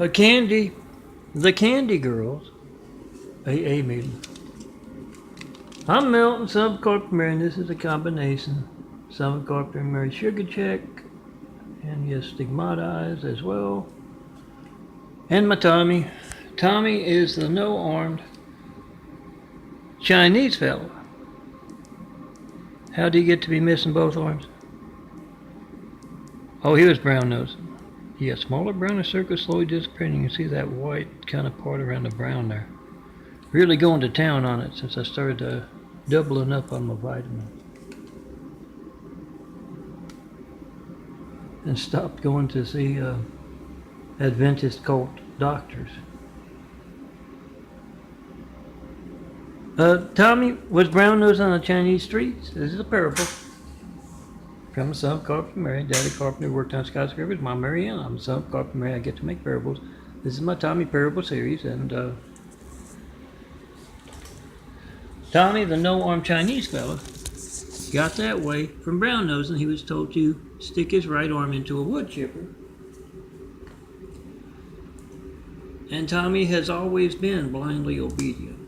Candy, the Candy Girls, AA meeting. I'm Milton, Sub Carpenter Mary, and this is a combination. Sub Carpenter Mary Sugar Check, and yes, Stigmatized as well. And my Tommy. Tommy is the no-armed Chinese fellow. How did he get to be missing both arms? Oh, he was brown-nosed. Yeah, smaller brownish circle slowly disappearing. You can see that white kind of part around the brown there. Really going to town on it since I started doubling up on my vitamins. And stopped going to see Adventist cult doctors. Tommy was brown-nosed on the Chinese streets. This is a parable. From a son of Carpenter Mary. Daddy Carpenter worked on skyscrapers. Mom Mary Ann. I'm a son of Carpenter Mary. I get to make parables. This is my Tommy Parable series. And Tommy, the no-armed Chinese fella, got that way from brown-nosed, and he was told to stick his right arm into a wood chipper. And Tommy has always been blindly obedient.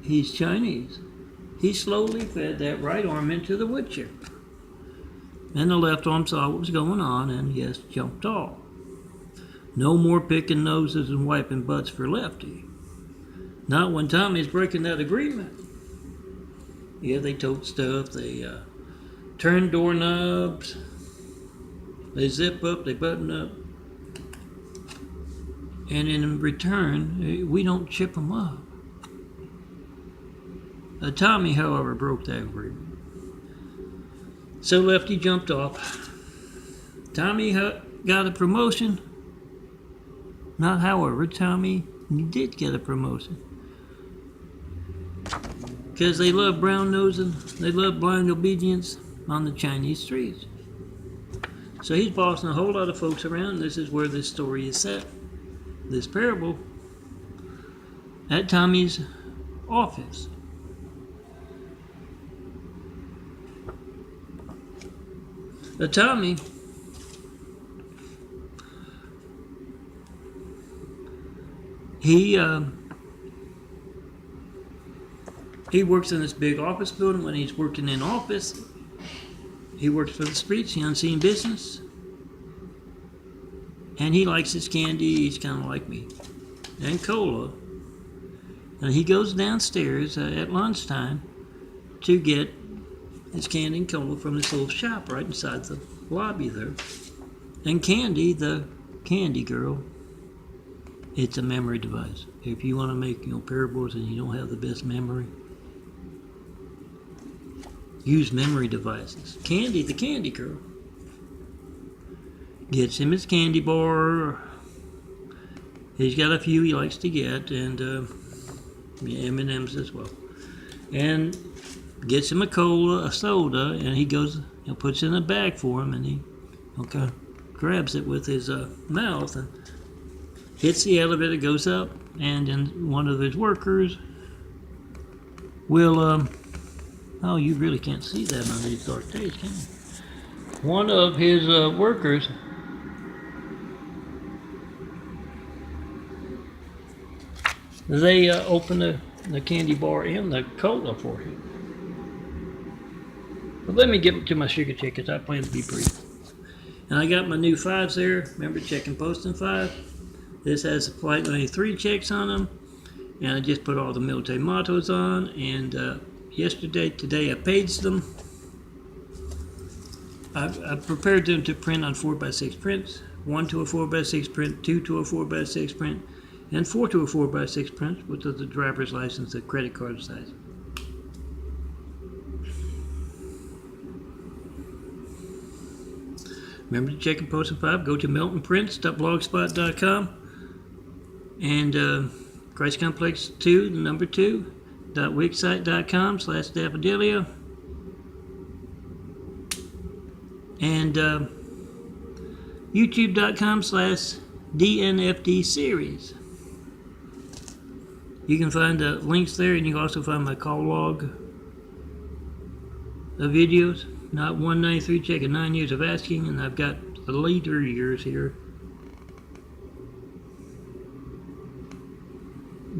He's Chinese. He slowly fed that right arm into the wood chipper. And the left arm saw what was going on and, yes, jumped off. No more picking noses and wiping butts for Lefty. Not when Tommy's breaking that agreement. Yeah, they tote stuff, they turn doorknobs, they zip up, they button up. And in return, we don't chip them up. Tommy, however, broke that agreement. So Lefty jumped off. Tommy got a promotion. Not however, Tommy did get a promotion. Because they love brown nosing, they love blind obedience on the Chinese streets. So he's bossing a whole lot of folks around. This is where this story is set. This parable at Tommy's office. Tommy he works in this big office building. When he's working in office, he works for the streets, the unseen business, and he likes his candy. He's kind of like me, and cola. And he goes downstairs at lunchtime to get his candy and cola from this little shop right inside the lobby there. And Candy, the Candy Girl, it's a memory device. If you want to make parables and you don't have the best memory, use memory devices. Candy, the Candy Girl, gets him his candy bar. He's got a few he likes to get, and M&Ms as well. And gets him a cola, a soda, and he goes and puts it in a bag for him, and he grabs it with his mouth and hits the elevator, goes up, and then one of his workers will, oh, you really can't see that under these dark days, can you? One of his workers they open the candy bar and the cola for him. But let me get to my sugar check because I plan to be brief. And I got my new 5s there. Remember checking posting 5? This has flight 93 checks on them. And I just put all the military mottos on. And today I paged them. I prepared them to print on 4x6 prints. 1 to a 4x6 print, 2 to a 4x6 print, and 4 to a 4x6 print, which is the driver's license, the credit card size. Remember to check and post and 5. Go to miltonprints.blogspot.com and ChristComplex2, the number 2.wixsite.com/daffodilia and youtube.com/DNFD series. You can find the links there, and you can also find my call log of videos. Not 193 checking 9 years of asking, and I've got the later years here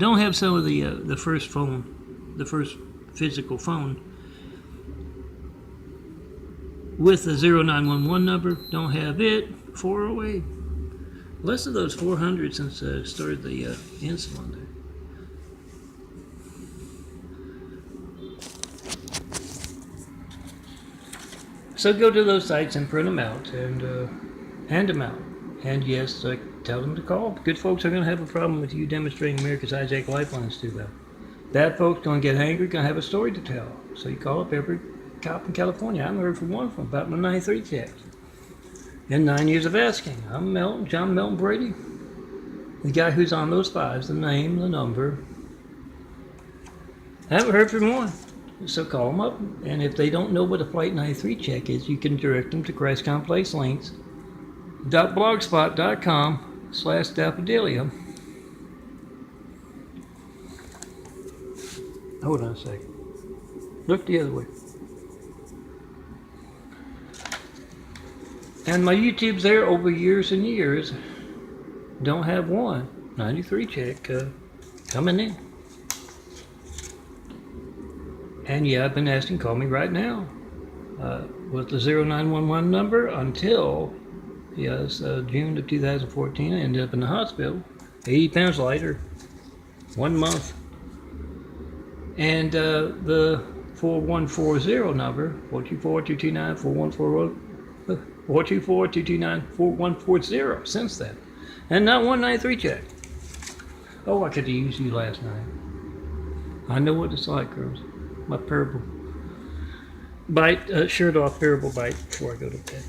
don't have some of the first phone, the first physical phone with the 0911 number. Don't have it. 408. Less of those 400 since started the insulin there. So go to those sites and print them out and hand them out. And yes, tell them to call. Good folks are going to have a problem with you demonstrating America's hijacked lifelines to them. Bad folks going to get angry, going to have a story to tell. So you call up every cop in California. I haven't heard from one from about my 93 checks. In 9 years of asking. I'm Melton, John Melton Brady. The guy who's on those fives, the name, the number. I haven't heard from one. So call them up, and if they don't know what a Flight 93 check is, you can direct them to ChristComplaceLinks.blogspot.com/Daffodilia. Hold on a second. Look the other way. And my YouTube's there over years and years. Don't have one 93 check coming in. And yeah, I've been asking, call me right now with the 0911 number until, June of 2014. I ended up in the hospital, 80 pounds lighter, 1 month. And the 4140 number, 424-229-4140, 424-229-4140 since then. And not 193 check. Oh, I could have used you last night. I know what it's like, girls. My parable bite, shirt off parable bite before I go to bed.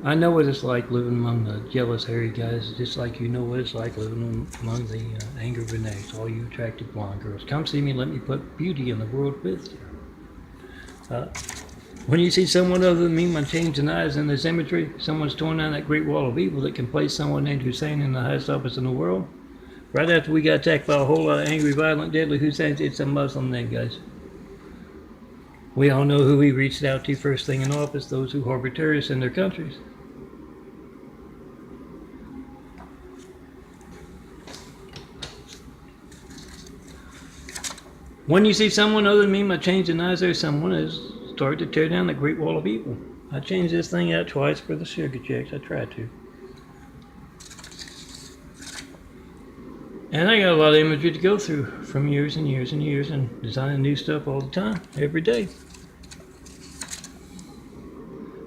I know what it's like living among the jealous, hairy guys, just like you know what it's like living among the angry renees, all you attractive blonde girls. Come see me, let me put beauty in the world with you. When you see someone other than me, my changing eyes in this imagery, someone's torn down that great wall of evil that can place someone named Hussein in the highest office in the world. Right after we got attacked by a whole lot of angry, violent, deadly Husseins, it's a Muslim name, guys. We all know who he reached out to first thing in office, those who harbor terrorists in their countries. When you see someone other than me, my changing eyes, there's someone has started to tear down the great wall of evil. I changed this thing out twice for the sugar checks. I tried to. And I got a lot of imagery to go through from years and years and years and designing new stuff all the time, every day.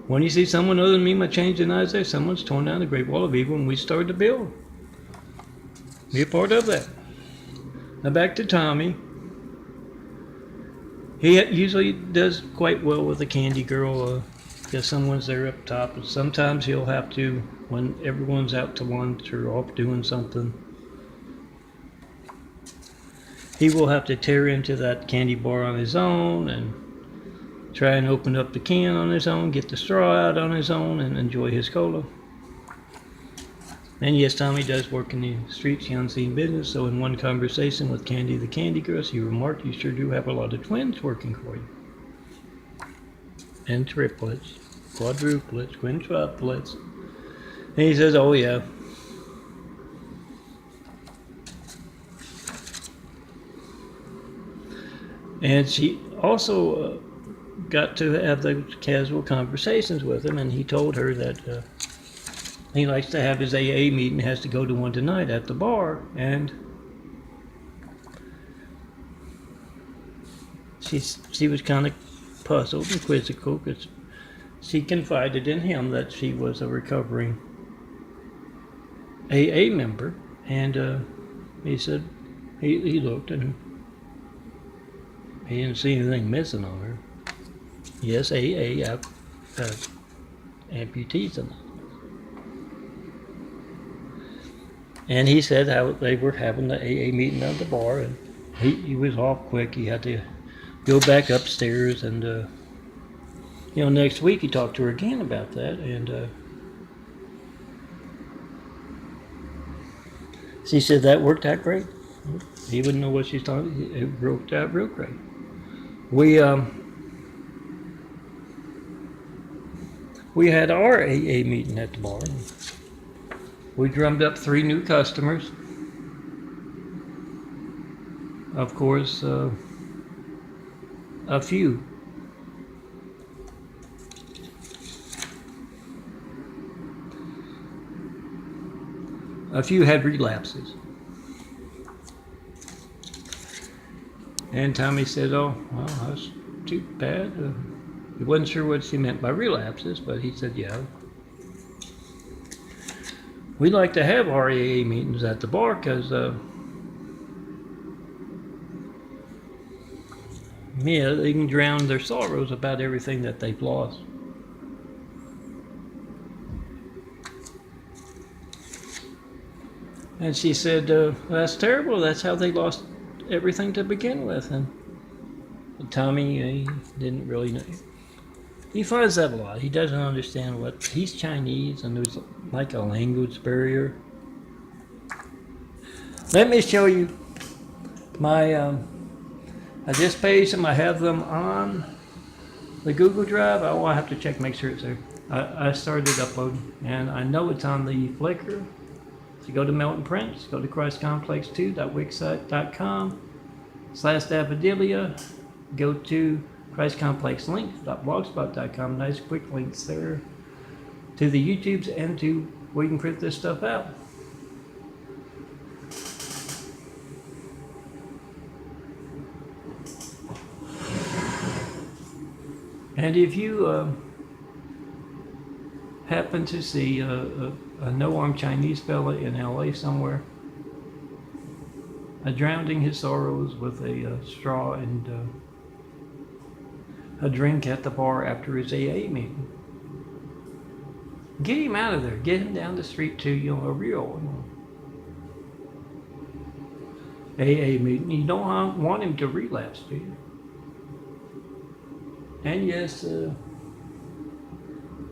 When you see someone other than me, my changing eyes there, someone's torn down the great wall of evil and we started to build. Be a part of that. Now back to Tommy. He usually does quite well with a candy girl because someone's there up top. And sometimes he'll have to, when everyone's out to lunch or off doing something, he will have to tear into that candy bar on his own and try and open up the can on his own, get the straw out on his own, and enjoy his cola. And yes, Tommy does work in the streets, the unseen business, so in one conversation with Candy the Candy Girl, he remarked, you sure do have a lot of twins working for you. And triplets, quadruplets, quintuplets. And he says, oh yeah. And she also got to have those casual conversations with him, and he told her that he likes to have his AA meeting, has to go to one tonight at the bar, and she was kind of puzzled and quizzical because she confided in him that she was a recovering AA member, and he said he looked and he didn't see anything missing on her. Yes, AA amputees and And he said how they were having the AA meeting at the bar, and he was off quick. He had to go back upstairs, and next week he talked to her again about that, and she said that worked out great. He wouldn't know what she's talking. It worked out real great. We had our AA meeting at the bar. We drummed up 3 new customers. Of course, a few had relapses. And Tommy said, "Oh, well, that's too bad." He wasn't sure what she meant by relapses, but he said, "Yeah. We like to have RAA meetings at the bar because, yeah, they can drown their sorrows about everything that they've lost." And she said, "That's terrible. That's how they lost everything to begin with." And Tommy, he didn't really know. He finds that a lot. He doesn't understand what he's Chinese, and there's like a language barrier. Let me show you my. I just paged them. I have them on the Google Drive. Oh, I have to check, make sure it's there. I started uploading, and I know it's on the Flickr. So go to Melton Prints, go to christcomplex2.wixsite.com/Davidilia, go to christcomplexlinks.blogspot.com. Nice quick links there to the YouTubes and to where you can print this stuff out. And if you happen to see a no-armed Chinese fella in LA somewhere, drowning his sorrows with a straw and a drink at the bar after his AA meeting, get him out of there. Get him down the street to a real AA meeting. You don't want him to relapse, do you? And yes,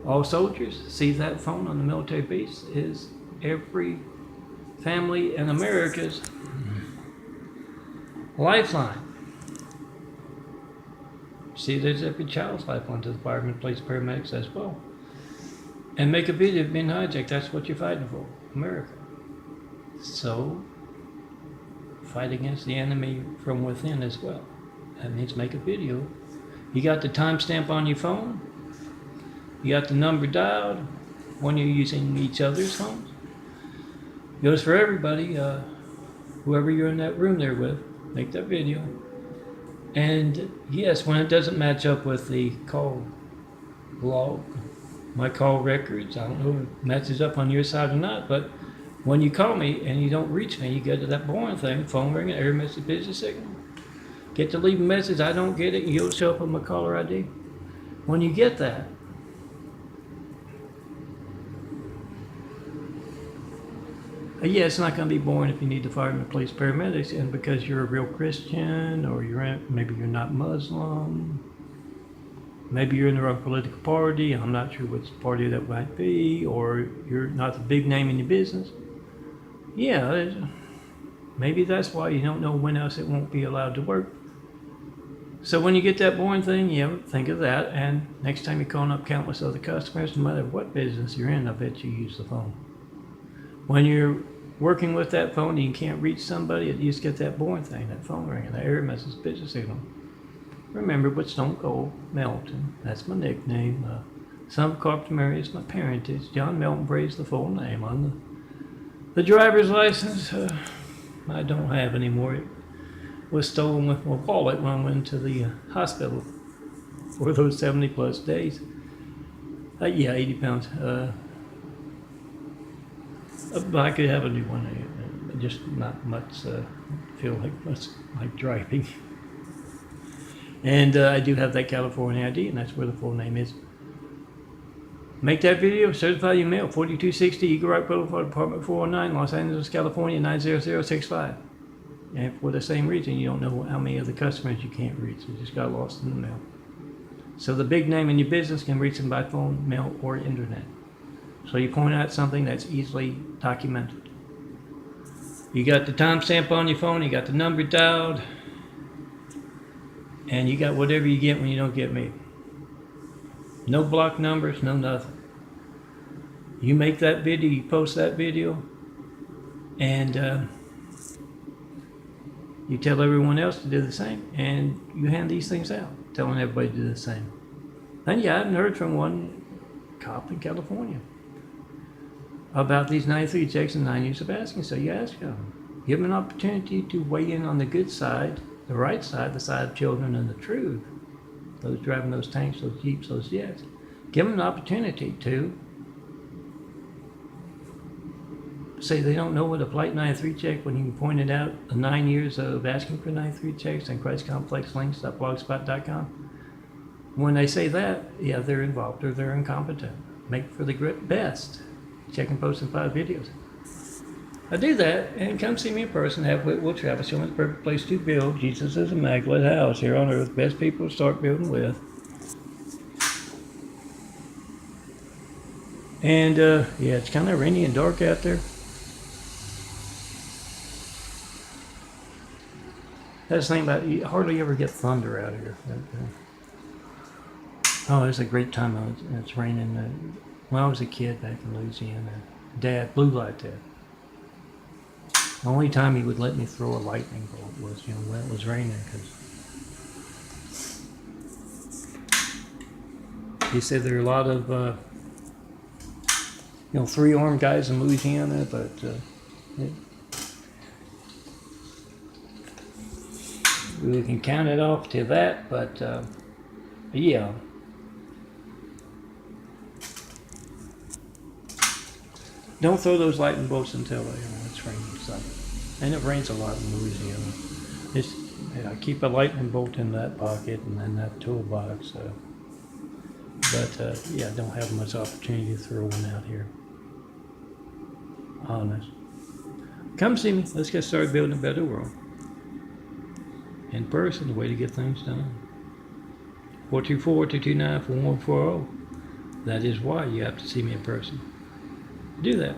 all soldiers see that phone on the military base is every family in America's lifeline. See, there's every child's lifeline to the firemen, police, paramedics as well. And make a video of being hijacked. That's what you're fighting for, America. So, fight against the enemy from within as well. That means make a video. You got the timestamp on your phone. You got the number dialed when you're using each other's phones. Goes for everybody. Whoever you're in that room there with, make that video. And yes, when it doesn't match up with the call log, my call records, I don't know if it matches up on your side or not, but when you call me and you don't reach me, you go to that boring thing, phone ringing, error message, busy signal. Get to leave a message, I don't get it, you'll show up on my caller ID. When you get that, yeah, it's not going to be boring if you need the firemen, police, paramedics, and because you're a real Christian, or maybe you're not Muslim, maybe you're in the wrong political party, I'm not sure which party that might be, or you're not the big name in your business. Yeah, maybe that's why you don't know when else it won't be allowed to work. So when you get that boring thing, think of that, and next time you're calling up countless other customers, no matter what business you're in, I bet you use the phone. When you're working with that phone and you can't reach somebody, you just get that boring thing, that phone ringing, that error message, busy signal. Remember, but Stone Cold Melton, that's my nickname. Son of Carpenter Mary is my parentage. John Melton Braves the full name. On the driver's license, I don't have anymore. It was stolen with my wallet when I went to the hospital for those 70 plus days. 80 pounds. But I could have a new one, just not much, feel much like driving. And I do have that California ID, and that's where the full name is. Make that video, certify your mail, 4260 Eagle Rock Boulevard, Apartment 409, Los Angeles, California, 90065. And for the same reason, you don't know how many of the customers you can't reach. You just got lost in the mail. So the big name in your business can reach them by phone, mail, or internet. So you point out something that's easily documented. You got the timestamp on your phone, you got the number dialed, and you got whatever you get when you don't get me. No block numbers, no nothing. You make that video, you post that video, and you tell everyone else to do the same, and you hand these things out, telling everybody to do the same. And yeah, I haven't heard from one cop in California about these 93 checks and 9 years of asking, so you ask them. Give them an opportunity to weigh in on the good side, the right side, the side of children and the truth. Those driving those tanks, those jeeps, those jets. Give them an opportunity to say they don't know what a Flight 93 check when you pointed out the 9 years of asking for 93 checks and ChristComplexLinks.blogspot.com. When they say that, yeah, they're involved or they're incompetent. Make for the best. Check and post in 5 videos. I do that, and come see me in person. Have Whitwell Travis. Show me the perfect place to build. Jesus' immaculate house here on earth. Best people to start building with. And yeah, it's kind of rainy and dark out there. That's the thing about it, you hardly ever get thunder out here. Oh, it's a great time. It's raining. When I was a kid back in Louisiana, Dad, blue light Dad. The only time he would let me throw a lightning bolt was, when it was raining, because he said there are a lot of, 3-armed guys in Louisiana, but we can count it off to that, but yeah. Don't throw those lightning bolts until it's raining. So. And it rains a lot in Louisiana. I keep a lightning bolt in that pocket and then that toolbox. But yeah, I don't have much opportunity to throw one out here. Honest. Come see me. Let's get started building a better world. In person, the way to get things done. 424-229-4140. That is why you have to see me in person. Do that.